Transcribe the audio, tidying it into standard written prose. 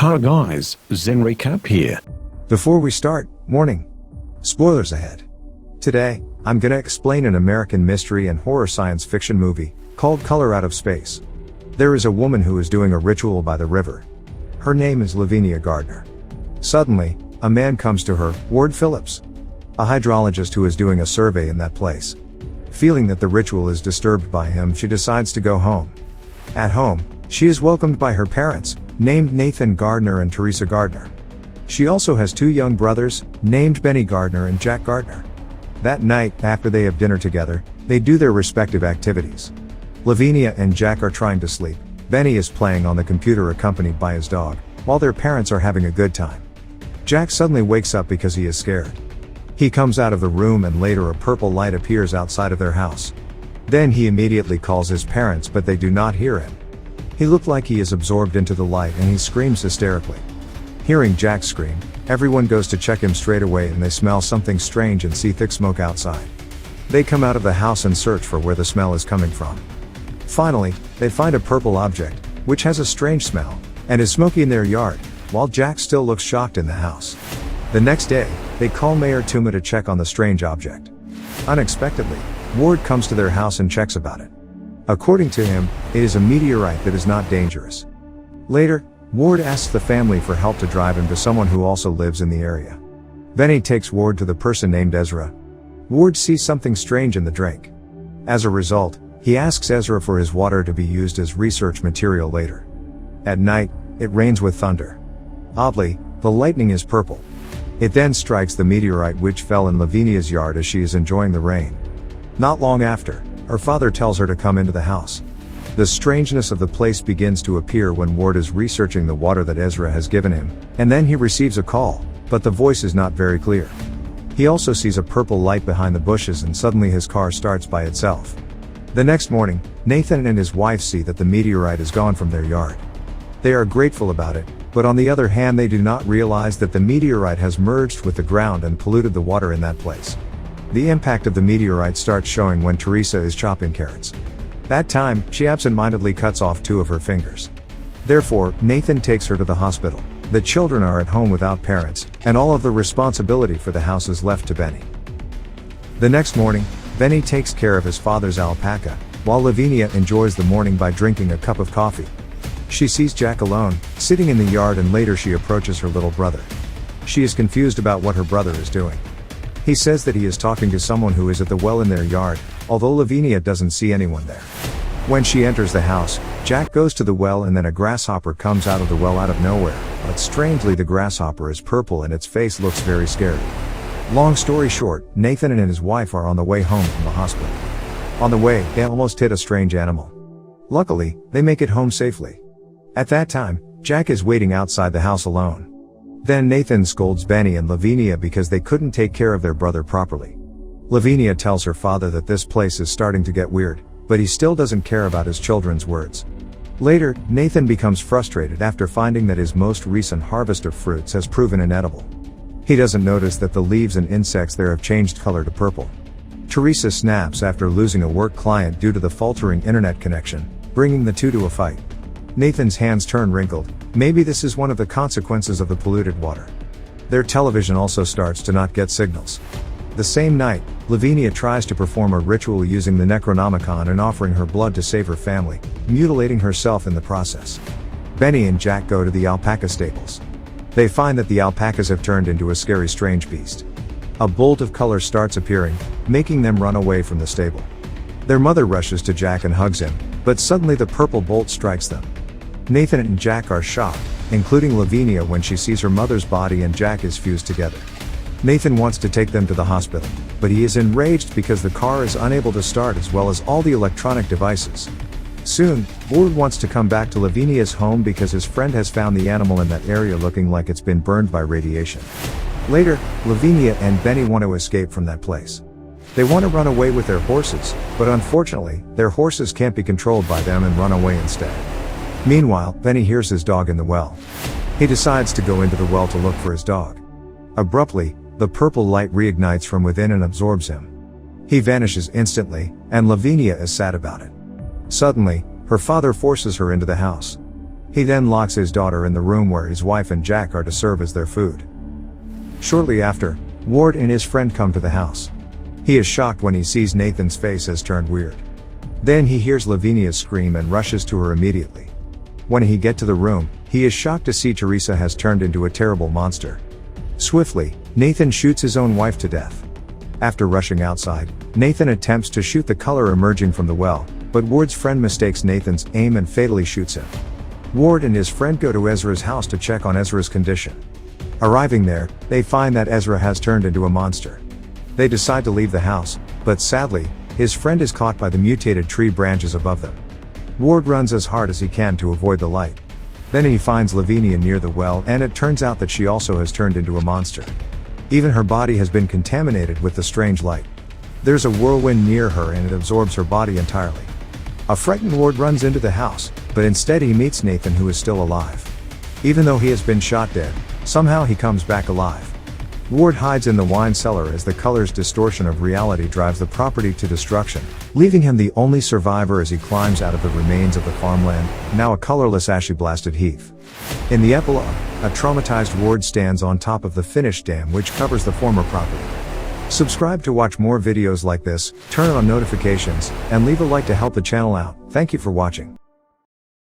Hi guys, Zen Recap here. Before we start, warning. Spoilers ahead. Today, I'm gonna explain an American mystery and horror science fiction movie called Color Out of Space. There is a woman who is doing a ritual by the river. Her name is Lavinia Gardner. Suddenly, a man comes to her, Ward Phillips, a hydrologist who is doing a survey in that place. Feeling that the ritual is disturbed by him, she decides to go home. At home, she is welcomed by her parents, named Nathan Gardner and Teresa Gardner. She also has two young brothers, named Benny Gardner and Jack Gardner. That night, after they have dinner together, they do their respective activities. Lavinia and Jack are trying to sleep. Benny is playing on the computer accompanied by his dog, while their parents are having a good time. Jack suddenly wakes up because he is scared. He comes out of the room and later a purple light appears outside of their house. Then he immediately calls his parents, but they do not hear him. He looked like he is absorbed into the light and he screams hysterically. Hearing Jack scream, everyone goes to check him straight away and they smell something strange and see thick smoke outside. They come out of the house and search for where the smell is coming from. Finally, they find a purple object, which has a strange smell, and is smoky in their yard, while Jack still looks shocked in the house. The next day, they call Mayor Tuma to check on the strange object. Unexpectedly, Ward comes to their house and checks about it. According to him, it is a meteorite that is not dangerous. Later, Ward asks the family for help to drive him to someone who also lives in the area. Benny takes Ward to the person named Ezra. Ward sees something strange in the drink. As a result, he asks Ezra for his water to be used as research material later. At night, it rains with thunder. Oddly, the lightning is purple. It then strikes the meteorite which fell in Lavinia's yard as she is enjoying the rain. Not long after, her father tells her to come into the house. The strangeness of the place begins to appear when Ward is researching the water that Ezra has given him, and then he receives a call, but the voice is not very clear. He also sees a purple light behind the bushes and suddenly his car starts by itself. The next morning, Nathan and his wife see that the meteorite is gone from their yard. They are grateful about it, but on the other hand they do not realize that the meteorite has merged with the ground and polluted the water in that place. The impact of the meteorite starts showing when Teresa is chopping carrots. That time, she absent-mindedly cuts off two of her fingers. Therefore, Nathan takes her to the hospital. The children are at home without parents, and all of the responsibility for the house is left to Benny. The next morning, Benny takes care of his father's alpaca, while Lavinia enjoys the morning by drinking a cup of coffee. She sees Jack alone, sitting in the yard, and later she approaches her little brother. She is confused about what her brother is doing. He says that he is talking to someone who is at the well in their yard, although Lavinia doesn't see anyone there. When she enters the house, Jack goes to the well and then a grasshopper comes out of the well out of nowhere, but strangely the grasshopper is purple and its face looks very scary. Long story short, Nathan and his wife are on the way home from the hospital. On the way, they almost hit a strange animal. Luckily, they make it home safely. At that time, Jack is waiting outside the house alone. Then Nathan scolds Benny and Lavinia because they couldn't take care of their brother properly. Lavinia tells her father that this place is starting to get weird, but he still doesn't care about his children's words. Later, Nathan becomes frustrated after finding that his most recent harvest of fruits has proven inedible. He doesn't notice that the leaves and insects there have changed color to purple. Teresa snaps after losing a work client due to the faltering internet connection, bringing the two to a fight. Nathan's hands turn wrinkled. Maybe this is one of the consequences of the polluted water. Their television also starts to not get signals. The same night, Lavinia tries to perform a ritual using the Necronomicon and offering her blood to save her family, mutilating herself in the process. Benny and Jack go to the alpaca stables. They find that the alpacas have turned into a scary strange beast. A bolt of color starts appearing, making them run away from the stable. Their mother rushes to Jack and hugs him, but suddenly the purple bolt strikes them. Nathan and Jack are shocked, including Lavinia when she sees her mother's body and Jack is fused together. Nathan wants to take them to the hospital, but he is enraged because the car is unable to start as well as all the electronic devices. Soon, Ward wants to come back to Lavinia's home because his friend has found the animal in that area looking like it's been burned by radiation. Later, Lavinia and Benny want to escape from that place. They want to run away with their horses, but unfortunately, their horses can't be controlled by them and run away instead. Meanwhile, Benny hears his dog in the well. He decides to go into the well to look for his dog. Abruptly, the purple light reignites from within and absorbs him. He vanishes instantly, and Lavinia is sad about it. Suddenly, her father forces her into the house. He then locks his daughter in the room where his wife and Jack are to serve as their food. Shortly after, Ward and his friend come to the house. He is shocked when he sees Nathan's face has turned weird. Then he hears Lavinia's scream and rushes to her immediately. When he gets to the room, he is shocked to see Teresa has turned into a terrible monster. Swiftly, Nathan shoots his own wife to death. After rushing outside, Nathan attempts to shoot the color emerging from the well, but Ward's friend mistakes Nathan's aim and fatally shoots him. Ward and his friend go to Ezra's house to check on Ezra's condition. Arriving there, they find that Ezra has turned into a monster. They decide to leave the house, but sadly, his friend is caught by the mutated tree branches above them. Ward runs as hard as he can to avoid the light. Then he finds Lavinia near the well, and it turns out that she also has turned into a monster. Even her body has been contaminated with the strange light. There's a whirlwind near her and it absorbs her body entirely. A frightened Ward runs into the house, but instead he meets Nathan, who is still alive. Even though he has been shot dead, somehow he comes back alive. Ward hides in the wine cellar as the color's distortion of reality drives the property to destruction, leaving him the only survivor as he climbs out of the remains of the farmland, now a colorless ashy blasted heath. In the epilogue, a traumatized Ward stands on top of the finished dam which covers the former property. Subscribe to watch more videos like this, turn on notifications, and leave a like to help the channel out. Thank you for watching.